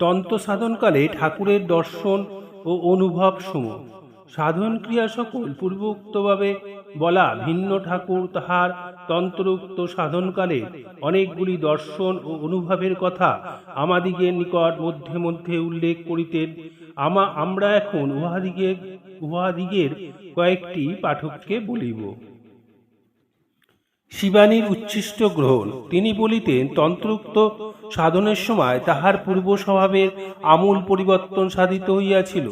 তন্ত্র সাধনকালে ঠাকুরের দর্শন ও অনুভব সমূহ। সাধন ক্রিয়া সকল পূর্বোক্তভাবে বলা ভিন্ন ঠাকুর তাহার তন্ত্রোক্ত সাধনকালে অনেকগুলি দর্শন ও অনুভবের কথা আমাদিগের নিকট মধ্যে মধ্যে উল্লেখ করিতেন। আমরা এখন উহাদিগের কয়েকটি পাঠককে বলিব। শিবানীর উচ্ছিষ্ট গ্রহণ। তিনি বলিতেন, তন্ত্রোক্ত সাধনের সময় তাহার পূর্ব স্বভাবের আমূল পরিবর্তন সাধিত হইয়াছিল।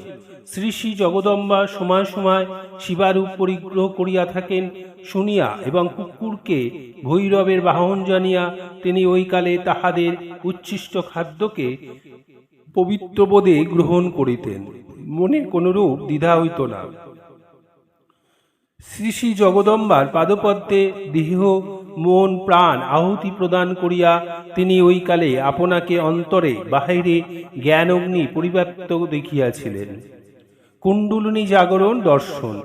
শ্রী শ্রী জগদম্বা সময় সময় শিবারূপ পরিগ্রহ করিয়া থাকেন শুনিয়া এবং কুকুরকে ভৈরবের বাহন জানিয়া তিনি ওই কালে তাহাদের উচ্ছিষ্ট খাদ্যকে পবিত্র বোধে গ্রহণ করিতেন, মনে কোনরূপ দ্বিধা হইত না। শ্রী শ্রী জগদম্বার পাদপদ্মে দেহ মন প্রাণ আহুতি প্রদান করিয়া তিনি ওই কালে আপনাকে অন্তরে বাহিরে জ্ঞান অগ্নি পরিব্যাপ্ত দেখিয়াছিলেন। কুণ্ডলিনী জাগরণ দর্শন।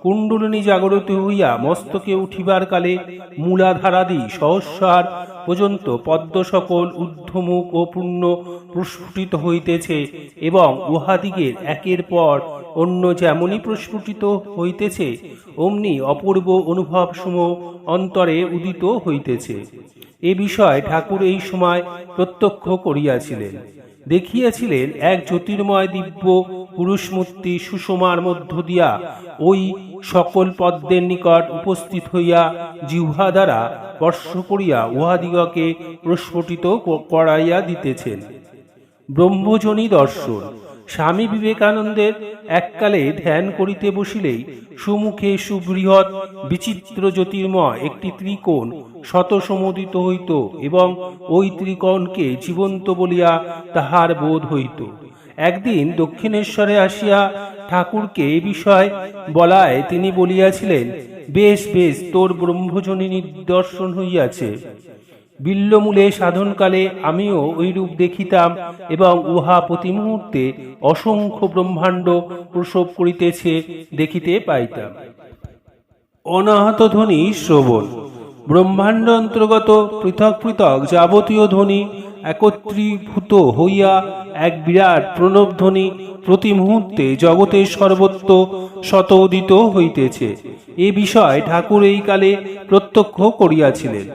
কুণ্ডলিনী জাগরিত হইয়া মস্তকে উঠিবার কালে মূলাধারাদি সহস্রার পর্যন্ত পদ্ম সকল ঊর্ধ্বমুখ ও পূর্ণ প্রস্ফুটিত হইতেছে এবং উহাদিগের একের পর অন্য যেমনই প্রস্ফুটিত হইতেছে অমনি অপূর্ব অনুভবসমূহ অন্তরে উদিত হইতেছে। এ বিষয় ঠাকুর এই সময় প্রত্যক্ষ করিয়াছিলেন। দেখিয়াছিলেন এক জ্যোতির্ময় দিব্য পুরুষমূর্তি সুষমার মধ্য দিয়া ওই সকল পদ্মের নিকট উপস্থিত হইয়া জিহ্বা দ্বারা স্পর্শ করিয়া উহাদিগকে প্রস্ফুটিত করাইয়া দিতেছেন। ব্রহ্মজনী দর্শন। স্বামী বিবেকানন্দের এককালে ধ্যান করিতে বসিলেই সুমুখে সুবৃহৎ বিচিত্র জ্যোতির্ময় একটি ত্রিকোণ শতসমুদিত হইত এবং ওই ত্রিকোণকে জীবন্ত বলিয়া তাহার বোধ হইত। একদিন দক্ষিণেশ্বরে আসিয়া ঠাকুরকে এ বিষয় বলায় তিনি বলিয়াছিলেন, বেশ বেশ, তোর ব্রহ্মজনী নিদর্শন হইয়াছে। বিল্লমূলে সাধনকালে আমিও ঐরূপ দেখিতাম এবং উহা প্রতি মুহূর্তে অসংখ্য ব্রহ্মাণ্ড প্রসব করিতেছে দেখিতে পাইতাম। অনাহত ধ্বনি শ্রবণ। ব্রহ্মাণ্ড অন্তর্গত পৃথক পৃথক যাবতীয় ধ্বনি একত্রীভূত হইয়া এক বিরাট প্রণবধ্বনি প্রতি মুহূর্তে জগতের সর্বত্র শতোদিত হইতেছে। এ বিষয় ঠাকুর এই কালে প্রত্যক্ষ করিয়াছিলেন।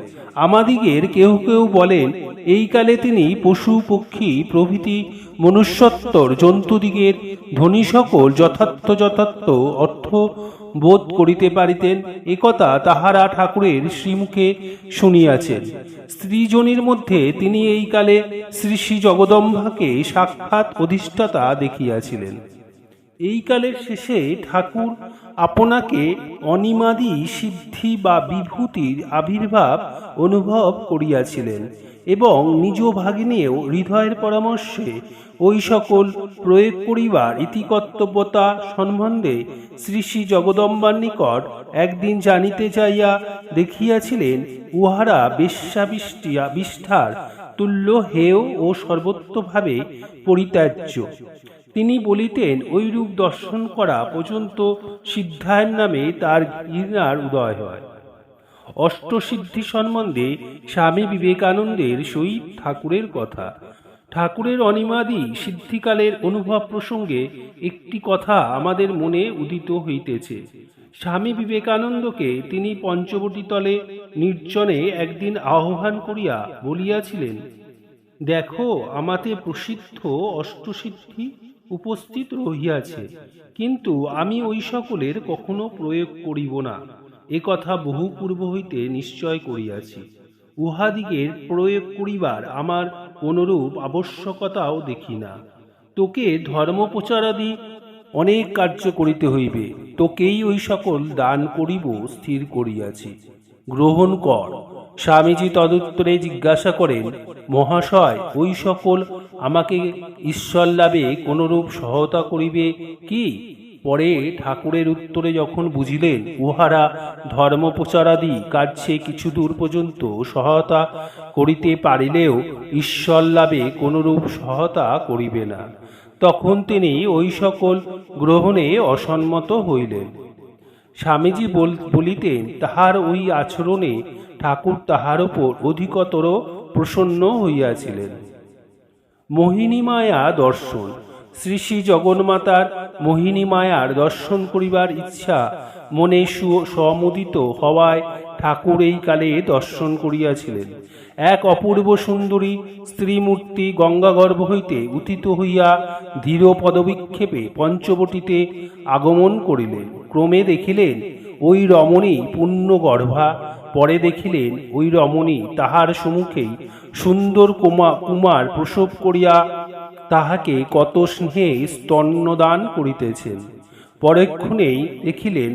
আমাদিগের কেউ কেউ বলেন, এই কালে তিনি পশু পক্ষী প্রভৃতি মনুষ্যত্বর জন্তুদিগের ধ্বনি সকল যথার্থ অর্থ বোধ করিতে পারিতেন। একথা তাহারা ঠাকুরের শ্রীমুখে শুনিয়াছেন। স্ত্রীজনীর মধ্যে তিনি এই কালে শ্রী শ্রী জগদম্বাকে সাক্ষাৎ অধিষ্ঠাতা দেখিয়াছিলেন। এই কালের শেষে ঠাকুর আপনাকে অনিমাদি সিদ্ধি বা বিভূতির আবির্ভাব অনুভব করিয়াছিলেন এবং নিজ ভাগিনেও হৃদয়ের পরামর্শে ওই সকল প্রয়োগ করিবার ইতিকর্তব্যতা সম্বন্ধে শ্রী শ্রী জগদম্বার নিকট একদিন জানিতে চাইয়া দেখিয়াছিলেন উহারা বেশ্যাবিষ্ঠার তুল্য হেয় ও সর্বত্রভাবে পরিত্যাজ্য। তিনি বলিতেন ঐরূপ দর্শন করা পর্যন্ত সিদ্ধায়ের নামে তার ঘৃণার উদয় হয়। অষ্টসিদ্ধি সম্বন্ধে স্বামী বিবেকানন্দের সহিত ঠাকুরের কথা। ঠাকুরের অনিমাদি সিদ্ধিকালের অনুভব প্রসঙ্গে একটি কথা আমাদের মনে উদিত হইতেছে। স্বামী বিবেকানন্দকে তিনি পঞ্চবটীতলে নির্জনে একদিন আহ্বান করিয়া বলিয়াছিলেন, দেখো আমাতে প্রসিদ্ধ অষ্টসিদ্ধি উপস্থিত রহিয়াছে, কিন্তু আমি ওই সকলের কখনো প্রয়োগ করিব না, এ কথা বহু পূর্ব হইতে নিশ্চয় করিয়াছি। উহাদিগের প্রয়োগ করিবার আমার কোনরূপ আবশ্যকতাও দেখি না। তোকে ধর্মপ্রচারাদি অনেক কার্য করিতে হইবে, তোকেই ওই সকল দান করিব স্থির করিয়াছি, গ্রহণ কর। স্বামীজি তদুত্তরে জিজ্ঞাসা করেন, মহাশয়, ওই সকল আমাকে ঈশ্বর লাভে কোনরূপ সহায়তা করিবে কি? পরে ঠাকুরের উত্তরে যখন বুঝিলেন উহারা ধর্মপ্রচারাদি কার্যে কিছু দূর পর্যন্ত সহায়তা করিতে পারিলেও ঈশ্বর লাভে কোনরূপ সহায়তা করিবে না, তখন তিনি ওই সকল গ্রহণে অসম্মত হইলেন। স্বামীজি বলিতেন তাহার ওই আচরণে ঠাকুর তাহার উপর অধিকতর প্রসন্ন হইয়াছিলেন। মোহিনী মায়া দর্শন। শ্রী শ্রী জগন্মাতার মোহিনী মায়ার দর্শন করিবার ইচ্ছা মনে সমুদিত হওয়ায় ঠাকুর এই কালে দর্শন করিয়াছিলেন। এক অপূর্ব সুন্দরী স্ত্রীমূর্তি গঙ্গাগর্ভ হইতে উত্থিত হইয়া ধীর পদবিক্ষেপে পঞ্চবটীতে আগমন করিলেন। ক্রমে দেখিলেন ওই রমণী পূর্ণগর্ভা, পরে দেখিলেন ওই রমণী তাহার সম্মুখেই সুন্দর কুমার প্রসব করিয়া তাহাকে কত স্নেহে স্তন্যদান করিতেছেন। পরেক্ষণেই দেখিলেন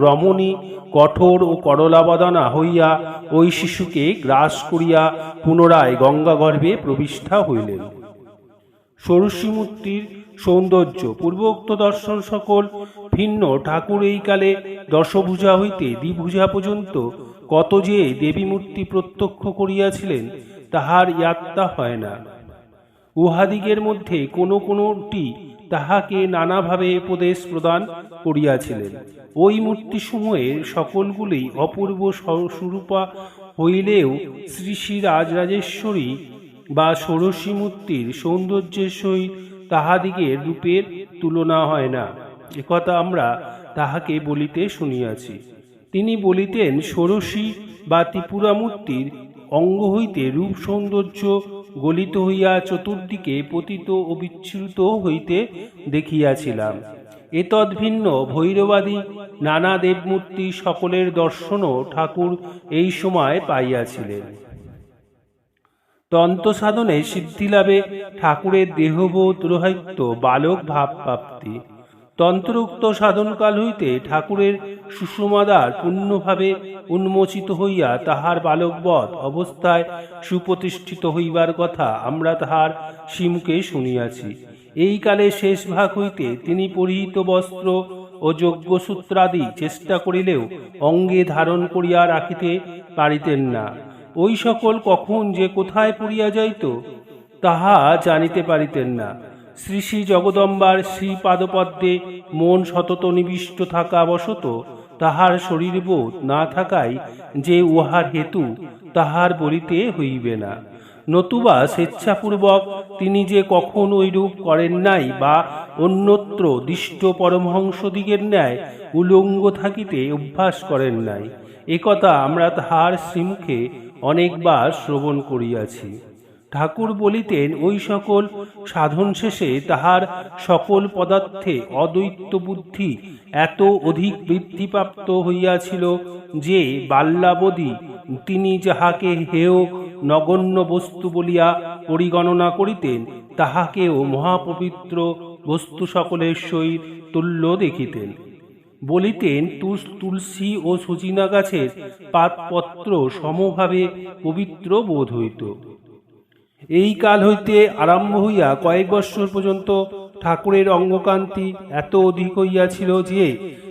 রমণী কঠোর ও করলাবদনা হইয়া ওই শিশুকে গ্রাস করিয়া পুনরায় গঙ্গাগর্ভে প্রবিষ্টা হইলেন। ষোড়শীমূর্তির সৌন্দর্য। পূর্বোক্ত দর্শন সকল ভিন্ন। ঠাকুর এই কালে দশভুজা হইতে দ্বিভুজা পর্যন্ত কত যে দেবীমূর্তি প্রত্যক্ষ করিয়াছিলেন তাহার ইয়াত্তা হয় না। উহাদিগের মধ্যে কোনটি তাহাকে নানাভাবে উপদেশ প্রদান করিয়াছিলেন। ওই মূর্তিসমূহের সকলগুলি অপূর্ব স্বরূপা হইলেও শ্রী শ্রী রাজরাজেশ্বরী বা ষোড়শী মূর্তির সৌন্দর্যের সহিত তাহাদিগের রূপের তুলনা হয় না, একথা আমরা তাহাকে বলিতে শুনিয়াছি। তিনি বলিতেন ষোড়শী বা ত্রিপুরা মূর্তির অঙ্গ হইতে রূপ সৌন্দর্য গলিত হইয়া চতুর্দিকে পতিত ও বিচ্ছুরিত হইতে দেখিয়াছিলাম। এতদ্ভিন্ন ভৈরবাদী নানা দেবমূর্তি সকলের দর্শনও ঠাকুর এই সময় পাইয়াছিলেন। তন্ত্র সাধনে সিদ্ধিলাভে ঠাকুরের দেহবোধ রহিত বালক ভাব প্রাপ্তি। তন্ত্রোক্ত সাধনকাল হইতে ঠাকুরের সুষমাদার পূর্ণভাবে উন্মোচিত হইয়া তাহার বালকবৎ অবস্থায় সুপ্রতিষ্ঠিত হইবার কথা আমরা তাহার শ্রীমুখে শুনিয়াছি। এই কালে শেষ ভাগ হইতে তিনি পরিহিত বস্ত্র ও যজ্ঞসূত্রাদি চেষ্টা করিলেও অঙ্গে ধারণ করিয়া রাখিতে পারিতেন না। ওই সকল কখন যে কোথায় পড়িয়া যাইত তাহা জানিতে পারিতেন না। শ্রী শ্রী জগদম্বার শ্রীপাদপদ্মে মন সতত নিবিষ্ট থাকা বশত তাহার শরীরবোধ না থাকায় যে উহার হেতু তাহার বলিতে হইবে না। নতুবা স্বেচ্ছাপূর্বক তিনি যে কখন ঐরূপ করেন নাই বা অন্যত্র দিষ্ট পরমহংসদিগের ন্যায় উলঙ্গ থাকিতে অভ্যাস করেন নাই, একথা আমরা তাহার শ্রীমুখে অনেকবার শ্রবণ করিয়াছি। ঠাকুর বলিতেন ওই সকল সাধন শেষে তাহার সকল পদার্থে অদ্বৈত বুদ্ধি এত অধিক বৃদ্ধিপ্রাপ্ত হইয়াছিল যে বাল্যাবধি তিনি যাহাকে হেয় নগণ্য বস্তু বলিয়া পরিগণনা করিতেন তাহাকেও মহাপবিত্র বস্তু সকলের সহিত তুল্য দেখিতেন। বলিতেন তুলসী ও সজিনা গাছের পাতপত্র সমভাবে পবিত্র বোধ হইত। এই কাল হইতে আরম্ভ হইয়া কয়েক বৎসর পর্যন্ত ঠাকুরের অঙ্গকান্তি এত অধিক হইয়াছিল যে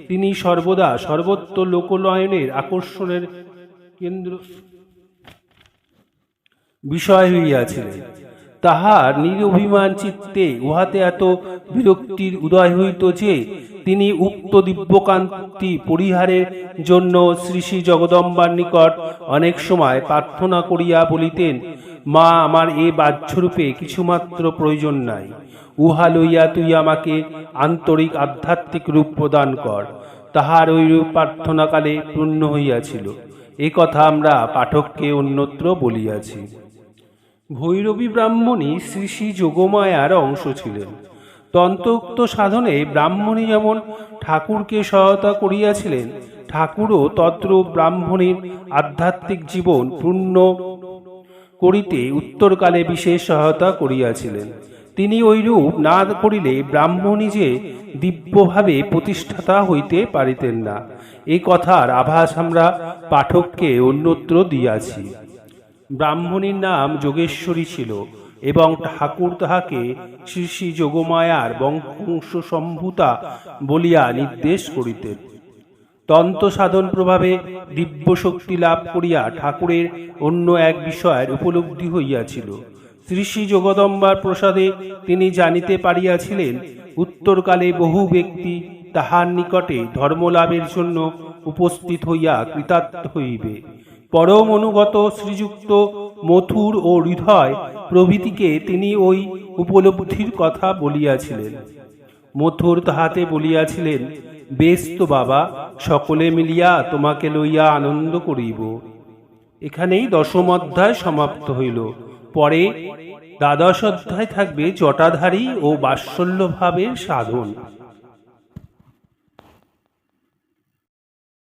তিনি সর্বদা সর্বত্র লোকনয়নের আকর্ষণের কেন্দ্র বিষয় হইয়াছিলেন। তাহার নিরভিমান চিত্তে উহাতে এত বিরক্তির উদয় হইত যে তিনি উক্ত দিব্যকান্তি পরিহারের জন্য শ্রী শ্রী জগদম্বার নিকট অনেক সময় প্রার্থনা করিয়া বলিতেন, মা, আমার এ বাহ্যরূপে কিছুমাত্র প্রয়োজন নাই, উহা লইয়া তুই আমাকে আন্তরিক আধ্যাত্মিক রূপ প্রদান কর। তাহার ওই রূপ প্রার্থনাকালে পূর্ণ হইয়াছিল। এ কথা আমরা পাঠককে অন্যত্র বলিয়াছি। ভৈরবী ব্রাহ্মণী শ্রী শ্রী যোগমায়ার অংশ ছিলেন। তন্ত্রোক্ত সাধনে ব্রাহ্মণী যেমন ঠাকুরকে সহায়তা করিয়াছিলেন, ঠাকুরও তদ্রূপ ব্রাহ্মণীর আধ্যাত্মিক জীবন পূর্ণ করিতে উত্তরকালে বিশেষ সহায়তা করিয়াছিলেন। তিনি ঐরূপ না করিলে ব্রাহ্মণী যে দিব্যভাবে প্রতিষ্ঠাতা হইতে পারিতেন না, এই কথার আভাস আমরা পাঠককে অন্যত্র দিয়াছি। ব্রাহ্মণীর নাম যোগেশ্বরী ছিল এবং ঠাকুর তাহাকে শ্রী শ্রী যোগমায়ার বংশ সম্ভূতা বলিয়া নির্দেশ করিতেন। তন্ত্র সাধন প্রভাবে দিব্য শক্তি লাভ করিয়া ঠাকুরের অন্য এক বিষয়ের উপলব্ধি হইয়াছিল। শ্রী শ্রী জগদম্বার প্রসাদে তিনি জানিতে পারিয়াছিলেন, উত্তরকালে বহু ব্যক্তি তাহার নিকটে ধর্মলাভের জন্য উপস্থিত হইয়া কৃতার্থ হইবে। পরম অনুগত শ্রীযুক্ত মথুর ও হৃদয় প্রভৃতিকে তিনি ওই উপলব্ধির কথা বলিয়াছিলেন। মথুর তাহাতে বলিয়াছিলেন, বেশ তো বাবা, সকলে মিলিয়া তোমাকে লইয়া আনন্দ করিব। এখানেই দশম অধ্যায় সমাপ্ত হইল। পরে দ্বাদশ অধ্যায় থাকবে জটাধারী ও বাৎসল্য ভাবের সাধন।